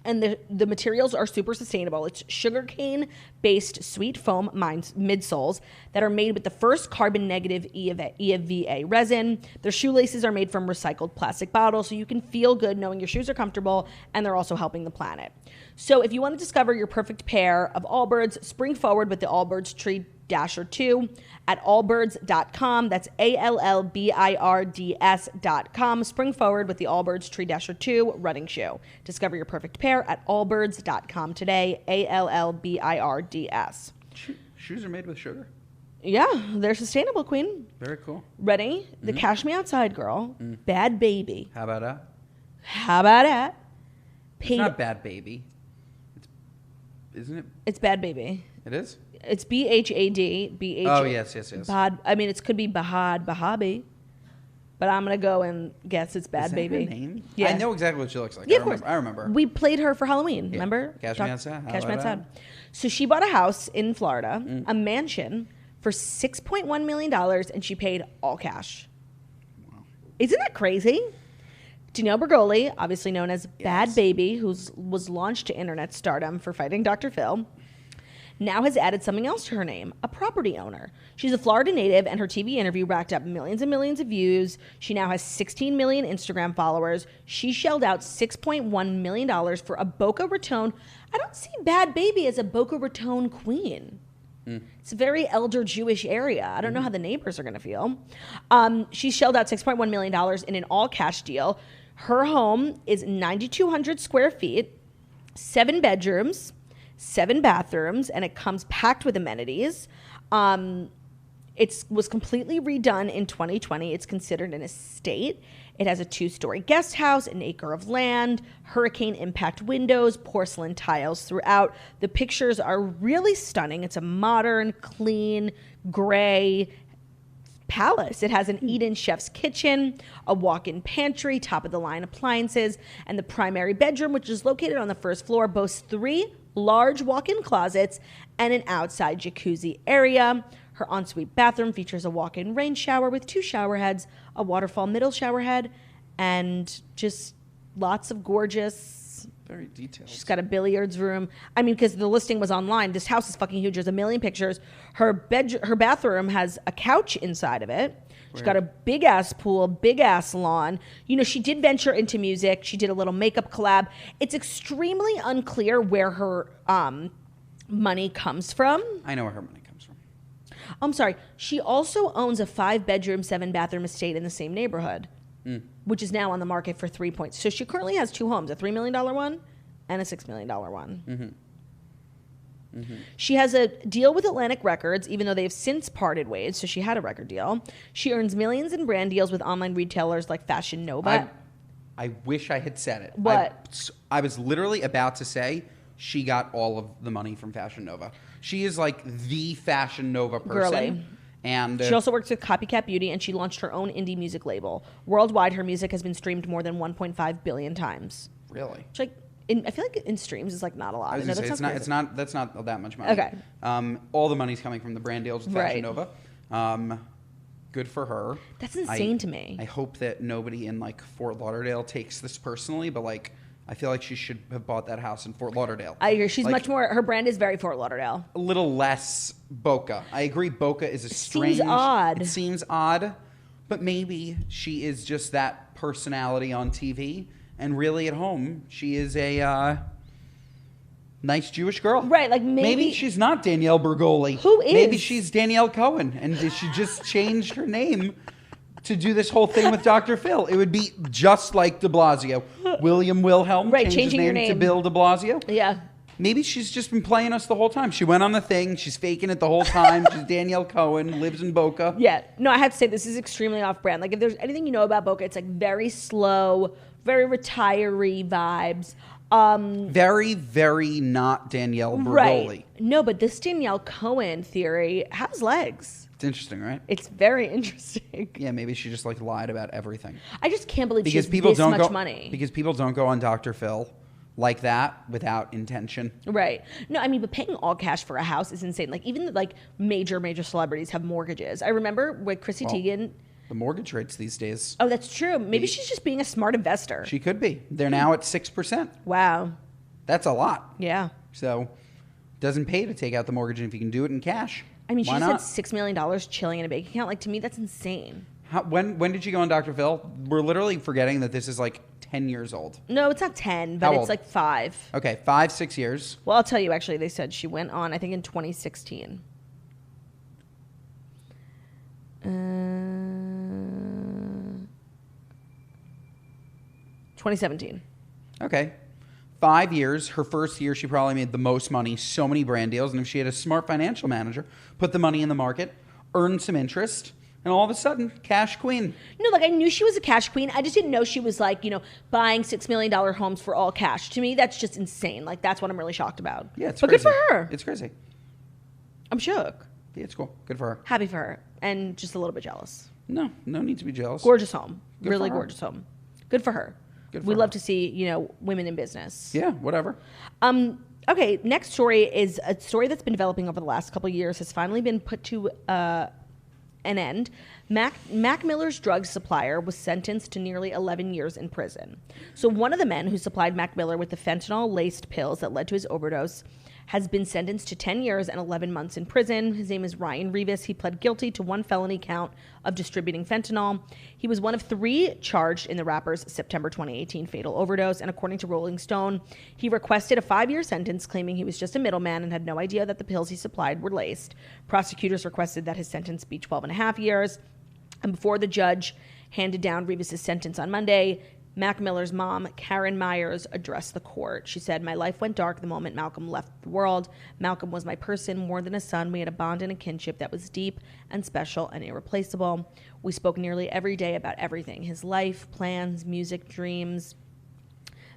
And the materials are super sustainable. It's sugarcane-based sweet foam midsoles that are made with the first carbon-negative EVA resin. Their shoelaces are made from recycled plastic bottles, so you can feel good knowing your shoes are comfortable, and they're also helping the planet. So if you want to discover your perfect pair of Allbirds, spring forward with the Allbirds Tree Dasher 2 at allbirds.com. That's ALLBIRDS.com. Spring forward with the Allbirds Tree Dasher 2 running shoe. Discover your perfect pair at allbirds.com today. ALLBIRDS. Shoes are made with sugar? Yeah, they're sustainable, queen. Very cool. Ready? The Cash Me Outside girl. Bhad Bhabie. How about that? How about that? It's not Bhad Bhabie. Isn't it? It's Bhad Bhabie. It is? It's BHAD. Oh, yes. Bhad. I mean, it could be Bhad, Bhabie. But I'm going to go and guess it's Bhad Bhabie. Is that her name? Yeah. I know exactly what she looks like. Yeah, of course. I remember. We played her for Halloween, remember? Cash Me Outside. Cash Me Outside. So she bought a house in Florida, a mansion, for $6.1 million, and she paid all cash. Wow. Isn't that crazy? Danielle Bregoli, obviously known as Bhad Bhabie, who was launched to internet stardom for fighting Dr. Phil, now has added something else to her name, a property owner. She's a Florida native, and her TV interview racked up millions and millions of views. She now has 16 million Instagram followers. She shelled out $6.1 million for a Boca Raton. I don't see Bhad Bhabie as a Boca Raton queen. It's a very elder Jewish area. I don't know how the neighbors are going to feel. She shelled out $6.1 million in an all-cash deal. Her home is 9,200 square feet, 7 bedrooms, 7 bathrooms, and it comes packed with amenities. It was completely redone in 2020. It's considered an estate. It has a 2-story guest house, an acre of land, hurricane impact windows, porcelain tiles throughout. The pictures are really stunning. It's a modern, clean, gray palace. It has an eat-in chef's kitchen, a walk-in pantry, top-of-the-line appliances, and the primary bedroom, which is located on the first floor, boasts 3 large walk-in closets and an outside jacuzzi area. Her ensuite bathroom features a walk-in rain shower with 2 shower heads, a waterfall middle shower head, and just lots of gorgeous... Very detailed. She's got a billiards room. I mean, because the listing was online. This house is fucking huge. There's a million pictures. Her bathroom has a couch inside of it. She's got a big-ass pool, big-ass lawn. You know, she did venture into music. She did a little makeup collab. It's extremely unclear where her money comes from. I know where her money comes from. I'm sorry. She also owns a 5-bedroom, 7-bathroom estate in the same neighborhood, which is now on the market for 3 points. So she currently has 2 homes, a $3 million one and a $6 million one. She has a deal with Atlantic Records, even though they have since parted ways, so she had a record deal. She earns millions in brand deals with online retailers like Fashion Nova. I wish I had said it. What? I was literally about to say she got all of the money from Fashion Nova. She is like the Fashion Nova person. Girly. And she also works with Copycat Beauty, and she launched her own indie music label. Worldwide, her music has been streamed more than 1.5 billion times. Really? Which, like, I feel like in streams is like not a lot. I was gonna say, that's not that much money. Okay. All the money's coming from the brand deals with Fashion Nova. Good for her. That's insane to me. I hope that nobody in like Fort Lauderdale takes this personally, but like I feel like she should have bought that house in Fort Lauderdale. I agree. She's like, much more. Her brand is very Fort Lauderdale. A little less Boca. I agree. Boca is a strange. Seems odd. It seems odd, but maybe she is just that personality on TV, and really at home she is a nice Jewish girl. Right? Like maybe she's not Danielle Bregoli. Who is? Maybe she's Danielle Cohen, and she just changed her name to do this whole thing with Dr. Phil. It would be just like de Blasio. William Wilhelm changed his name to Bill de Blasio. Yeah. Maybe she's just been playing us the whole time. She went on the thing. She's faking it the whole time. She's Danielle Cohen, lives in Boca. Yeah. No, I have to say this is extremely off-brand. Like if there's anything you know about Boca, it's like very slow, very retiree vibes. Very, very not Danielle Bergoli. Right. No, but this Danielle Cohen theory has legs. It's interesting, right? It's very interesting. Yeah, maybe she just like lied about everything. I just can't believe she has people this don't much go, money. Because people don't go on Dr. Phil like that without intention. Right. No, I mean, but paying all cash for a house is insane. Like even like major celebrities have mortgages. I remember with Chrissy Teigen. The mortgage rates these days. Oh, that's true. Maybe she's just being a smart investor. She could be. They're now at 6%. Wow. That's a lot. Yeah. So it doesn't pay to take out the mortgage if you can do it in cash. I mean, she Why just not? had $6 million chilling in a bank account. Like, to me, that's insane. When did you go on Dr. Phil? We're literally forgetting that this is like 10 years old. No, it's not 10, but How it's old? like 5. Okay, 5, 6 years. Well, I'll tell you, actually, they said she went on, I think, in 2016. 2017. Okay. 5 years. Her first year, she probably made the most money. So many brand deals. And if she had a smart financial manager, put the money in the market, earned some interest, and all of a sudden, cash queen. No, like I knew she was a cash queen. I just didn't know she was like, buying $6 million homes for all cash. To me, that's just insane. Like that's what I'm really shocked about. Yeah, it's but crazy. good for her. It's crazy. I'm shook. Yeah, it's cool. Good for her. Happy for her. And just a little bit jealous. No need to be jealous. Gorgeous home. Good Really for her. gorgeous home. Good for her. Good for We her. love to see, women in business. Yeah, whatever. Okay, next story is a story that's been developing over the last couple of years, has finally been put to an end. Mac Miller's drug supplier was sentenced to nearly 11 years in prison. So one of the men who supplied Mac Miller with the fentanyl-laced pills that led to his overdose has been sentenced to 10 years and 11 months in prison. His name is Ryan Rivas. He pled guilty to one felony count of distributing fentanyl. He was one of 3 charged in the rapper's September 2018 fatal overdose, and according to Rolling Stone, he requested a 5-year sentence, claiming he was just a middleman and had no idea that the pills he supplied were laced. Prosecutors requested that his sentence be 12 and a half years, and before the judge handed down Rivas' sentence on Monday, Mac Miller's mom, Karen Myers, addressed the court. She said, "My life went dark the moment Malcolm left the world. Malcolm was my person, more than a son. We had a bond and a kinship that was deep and special and irreplaceable. We spoke nearly every day about everything, his life, plans, music, dreams.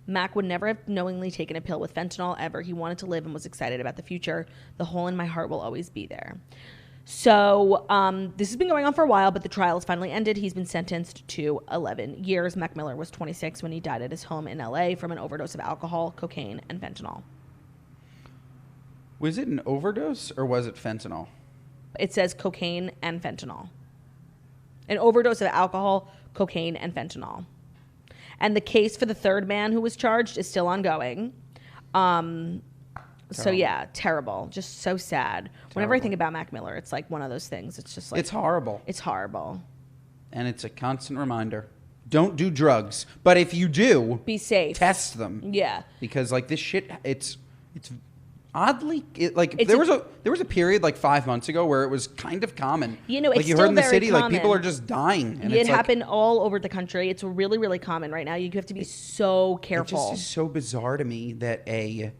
Mac would never have knowingly taken a pill with fentanyl ever. He wanted to live and was excited about the future. The hole in my heart will always be there." So this has been going on for a while, but the trial has finally ended. He's been sentenced to 11 years. Mac Miller was 26 when he died at his home in L.A. from an overdose of alcohol, cocaine, and fentanyl. Was it an overdose or was it fentanyl? It says cocaine and fentanyl. An overdose of alcohol, cocaine, and fentanyl. And the case for the third man who was charged is still ongoing. So yeah, terrible. Just so sad. Whenever I think about Mac Miller, it's like one of those things. It's just like... It's horrible. It's horrible. And it's a constant reminder. Don't do drugs. But if you do... Be safe. Test them. Yeah. Because like this shit, it's oddly... It's there was a period like 5 months ago where it was kind of common. It's like you still heard in the very city, common. like people are just dying. And It happened all over the country. It's really, really common right now. You have to be so careful. It just is so bizarre to me that a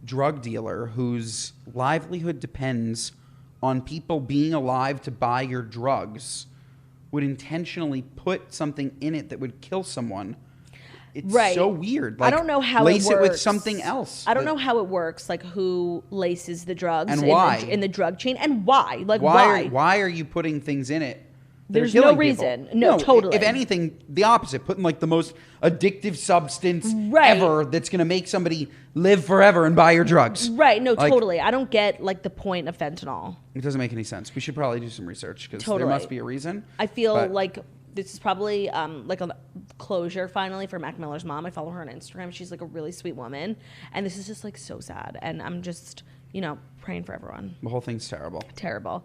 drug dealer whose livelihood depends on people being alive to buy your drugs would intentionally put something in it that would kill someone. It's so weird. Like, I don't know how lace it works. it with something else. I don't know how it works, like who laces the drugs and why in the drug chain, and why. Like why are you putting things in it? There's no reason. People? No, totally. If anything, the opposite. Putting like the most addictive substance Right. ever that's going to make somebody live forever and buy your drugs. Right. No, Like, totally. I don't get like the point of fentanyl. It doesn't make any sense. We should probably do some research because Totally. there must be a reason. I feel But- like this is probably like a closure finally for Mac Miller's mom. I follow her on Instagram. She's like a really sweet woman. And this is just like so sad. And I'm just, praying for everyone. The whole thing's terrible. Terrible.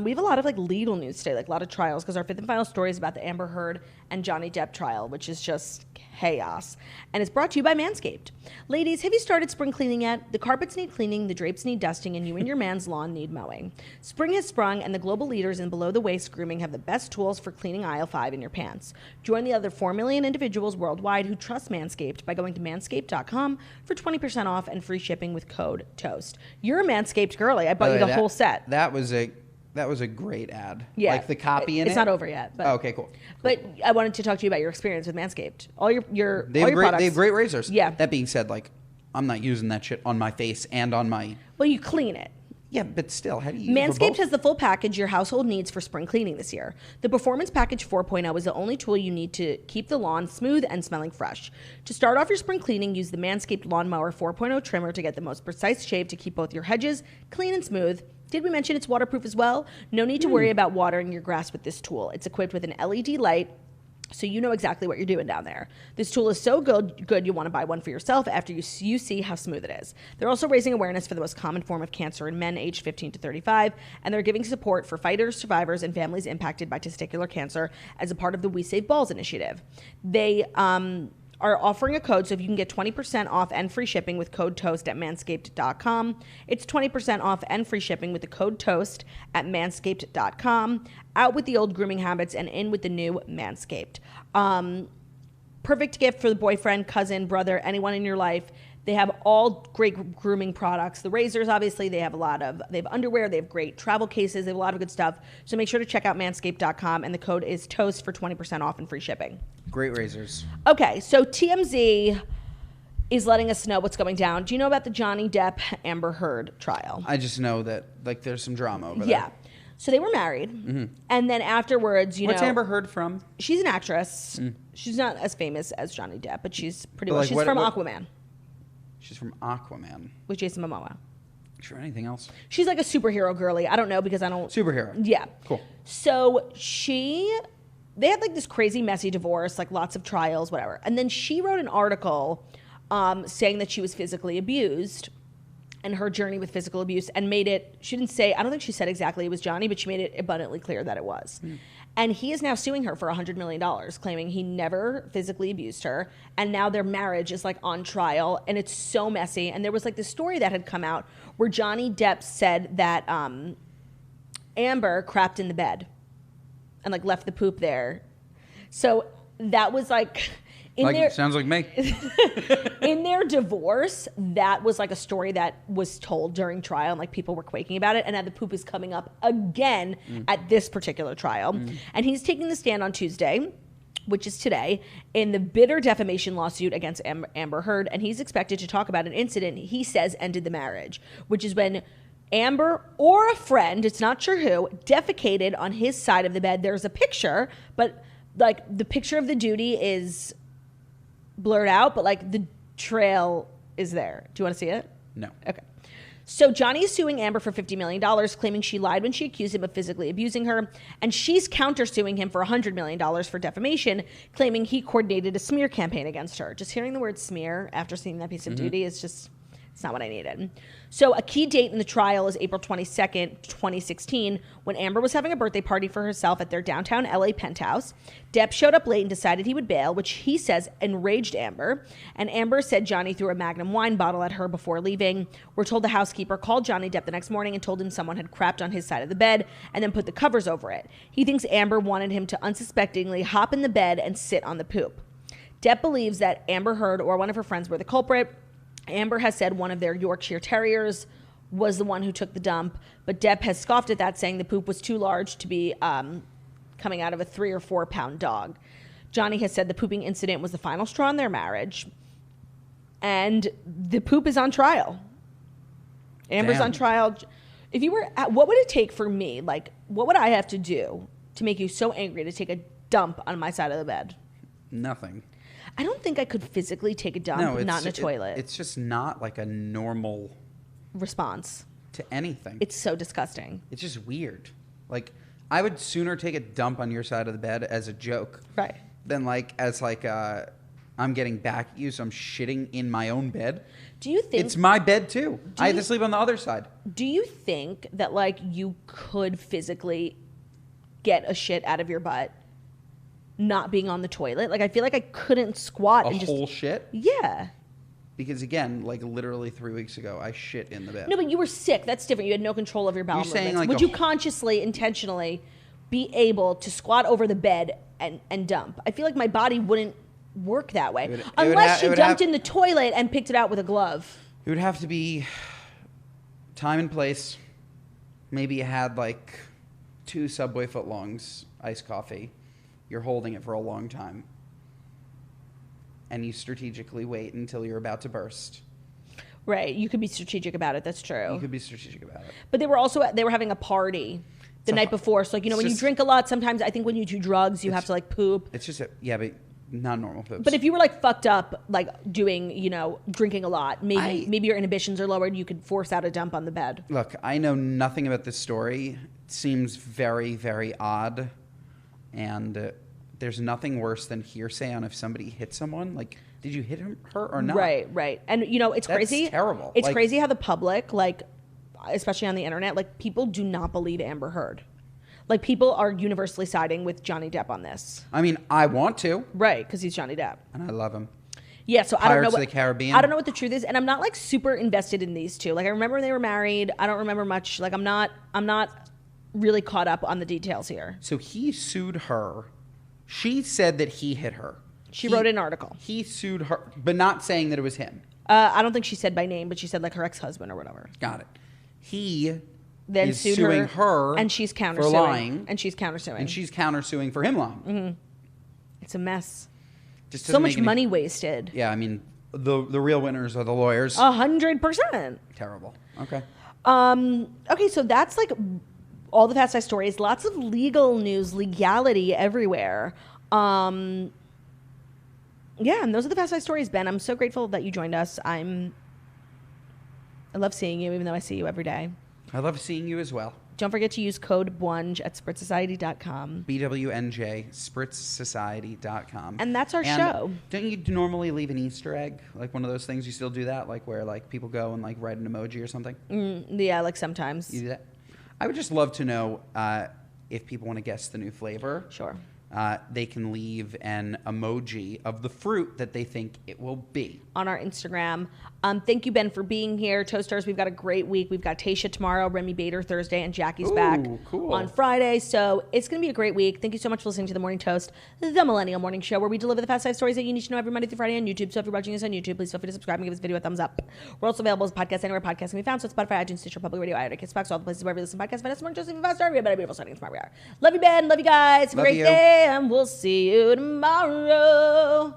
We have a lot of like legal news today, like a lot of trials, because our fifth and final story is about the Amber Heard and Johnny Depp trial, which is just chaos. And it's brought to you by Manscaped. Ladies, have you started spring cleaning yet? The carpets need cleaning, the drapes need dusting, and you and your man's lawn need mowing. Spring has sprung, and the global leaders in below-the-waist grooming have the best tools for cleaning aisle 5 in your pants. Join the other 4 million individuals worldwide who trust Manscaped by going to manscaped.com for 20% off and free shipping with code TOAST. You're a Manscaped girly. I bought you the whole set. That was a great ad. Yeah. Like the copy in it. It's not over yet. But, okay, cool. But I wanted to talk to you about your experience with Manscaped. All your they all have your products. They have great razors. Yeah. That being said, like, I'm not using that shit on my face and on my... Well, you clean it. Yeah, but still, how do you use Manscaped has the full package your household needs for spring cleaning this year. The Performance Package 4.0 is the only tool you need to keep the lawn smooth and smelling fresh. To start off your spring cleaning, use the Manscaped Lawnmower 4.0 trimmer to get the most precise shave to keep both your hedges clean and smooth. Did we mention it's waterproof as well? No need to worry about watering your grass with this tool. It's equipped with an LED light, so you know exactly what you're doing down there. This tool is so good you want to buy one for yourself after you see how smooth it is. They're also raising awareness for the most common form of cancer in men aged 15 to 35, and they're giving support for fighters, survivors, and families impacted by testicular cancer as a part of the We Save Balls initiative. They are offering a code, so if you can get 20% off and free shipping with code TOAST at manscaped.com. It's 20% off and free shipping with the code TOAST at manscaped.com. Out with the old grooming habits and in with the new Manscaped. Perfect gift for the boyfriend, cousin, brother, anyone in your life. They have all great grooming products. The razors, obviously, they have underwear, they have great travel cases, they have a lot of good stuff. So make sure to check out manscaped.com, and the code is TOAST for 20% off and free shipping. Great razors. Okay, so TMZ is letting us know what's going down. Do you know about the Johnny Depp Amber Heard trial? I just know that, like, there's some drama over there. Yeah. So they were married, and then afterwards, What's Amber Heard from? She's an actress. She's not as famous as Johnny Depp, but she's pretty But well. like, She's from Aquaman She's from Aquaman. with Jason Momoa. Sure, anything else? She's like a superhero girly. I don't know because I don't. Superhero. Yeah. Cool. So they had like this crazy messy divorce, like lots of trials, whatever. And then she wrote an article saying that she was physically abused and her journey with physical abuse, and made it, she didn't say, I don't think she said exactly it was Johnny, but she made it abundantly clear that it was. And he is now suing her for $100 million, claiming he never physically abused her. And now their marriage is like on trial, and it's so messy. And there was like this story that had come out where Johnny Depp said that Amber crapped in the bed and like left the poop there. So that was like... sounds like me. In their divorce, that was like a story that was told during trial, and like people were quaking about it. And now the poop is coming up again at this particular trial. And he's taking the stand on Tuesday, which is today, in the bitter defamation lawsuit against Amber Heard. And he's expected to talk about an incident he says ended the marriage, which is when Amber or a friend, it's not sure who, defecated on his side of the bed. There's a picture, but like the picture of the duty is blurred out, but like the trail is there. Do you want to see it? No. Okay. So Johnny is suing Amber for $50 million, claiming she lied when she accused him of physically abusing her, and she's countersuing him for $100 million for defamation, claiming he coordinated a smear campaign against her. Just hearing the word smear after seeing that piece of duty is just... it's not what I needed. So a key date in the trial is April 22nd, 2016, when Amber was having a birthday party for herself at their downtown LA penthouse. Depp showed up late and decided he would bail, which he says enraged Amber. And Amber said Johnny threw a Magnum wine bottle at her before leaving. We're told the housekeeper called Johnny Depp the next morning and told him someone had crapped on his side of the bed and then put the covers over it. He thinks Amber wanted him to unsuspectingly hop in the bed and sit on the poop. Depp believes that Amber Heard or one of her friends were the culprit. Amber has said one of their Yorkshire Terriers was the one who took the dump, but Depp has scoffed at that, saying the poop was too large to be coming out of a 3 or 4 pound dog. Johnny has said the pooping incident was the final straw in their marriage, and the poop is on trial. Amber's on trial. If you were, what would it take for me? Like, what would I have to do to make you so angry to take a dump on my side of the bed? Nothing. I don't think I could physically take a dump not in a toilet. It's just not like a normal response to anything. It's so disgusting. It's just weird. Like, I would sooner take a dump on your side of the bed as a joke, right, than like as like I'm getting back at you, so I'm shitting in my own bed. Do you think it's my bed too? I had to sleep on the other side. Do you think that like you could physically get a shit out of your butt not being on the toilet. Like, I feel like I couldn't squat and just... whole shit? Yeah. Because again, like literally 3 weeks ago, I shit in the bed. No, but you were sick. That's different. You had no control of your bowel movements. Like would you consciously, intentionally be able to squat over the bed and dump? I feel like my body wouldn't work that way. Unless she dumped in the toilet and picked it out with a glove. It would have to be time and place. Maybe you had like 2 Subway footlongs iced coffee. You're holding it for a long time. And you strategically wait until you're about to burst. Right. You could be strategic about it. That's true. You could be strategic about it. But they were having a party the night before. So, like, when you drink a lot, sometimes I think when you do drugs, you have to, like, poop. It's just, but not normal poops. But if you were, like, fucked up, like, doing, drinking a lot, maybe your inhibitions are lowered, you could force out a dump on the bed. Look, I know nothing about this story. It seems very, very odd. And there's nothing worse than hearsay on if somebody hit someone. Like, did you hit her or not? Right. And, it's crazy. That's terrible. It's crazy how the public, like, especially on the internet, like, people do not believe Amber Heard. Like, people are universally siding with Johnny Depp on this. I mean, I want to. Right, because he's Johnny Depp. And I love him. Yeah, so I don't know Pirates of the Caribbean. I don't know what the truth is, and I'm not, like, super invested in these two. Like, I remember when they were married. I don't remember much. Like, I'm not really caught up on the details here. So he sued her. She said that he hit her. She wrote an article. He sued her, but not saying that it was him. I don't think she said by name, but she said, like, her ex-husband or whatever. Got it. He then is sued suing her and she's countersuing. For lying. And she's countersuing. And she's countersuing for him lying. Mm-hmm. It's a mess. Just so much money wasted. Yeah, I mean, the real winners are the lawyers. 100%. Terrible. Okay. Okay, so that's like all the Fast Five stories. Lots of legal news, legality everywhere. Yeah, and those are the Fast Five stories, Ben. I'm so grateful that you joined us. I love seeing you, even though I see you every day. I love seeing you as well. Don't forget to use code BWUNJ at SpritzSociety.com. BWNJ, SpritzSociety.com. And that's our show. Don't you normally leave an Easter egg? Like one of those things, you still do that? Like where like people go and like write an emoji or something? Yeah, like sometimes. You do that? I would just love to know if people want to guess the new flavor. Sure. They can leave an emoji of the fruit that they think it will be. On our Instagram. Thank you, Ben, for being here. Toasters, we've got a great week. We've got Tasha tomorrow, Remy Bader Thursday, and Jackie's back on Friday. So it's going to be a great week. Thank you so much for listening to The Morning Toast, the Millennial Morning Show, where we deliver the Fast Five stories that you need to know every Monday through Friday on YouTube. So if you're watching us on YouTube, please feel free to subscribe and give this video a thumbs up. We're also available as a podcast anywhere podcasts can be found. So Spotify, iTunes, Stitcher, Public Radio, iHeart, Kiss Box, all the places where we listen to podcasts. Find us Morning Toast, even faster. We have a beautiful starting tomorrow. We are. Love you, Ben. Love you guys. Have a great day, and we'll see you tomorrow.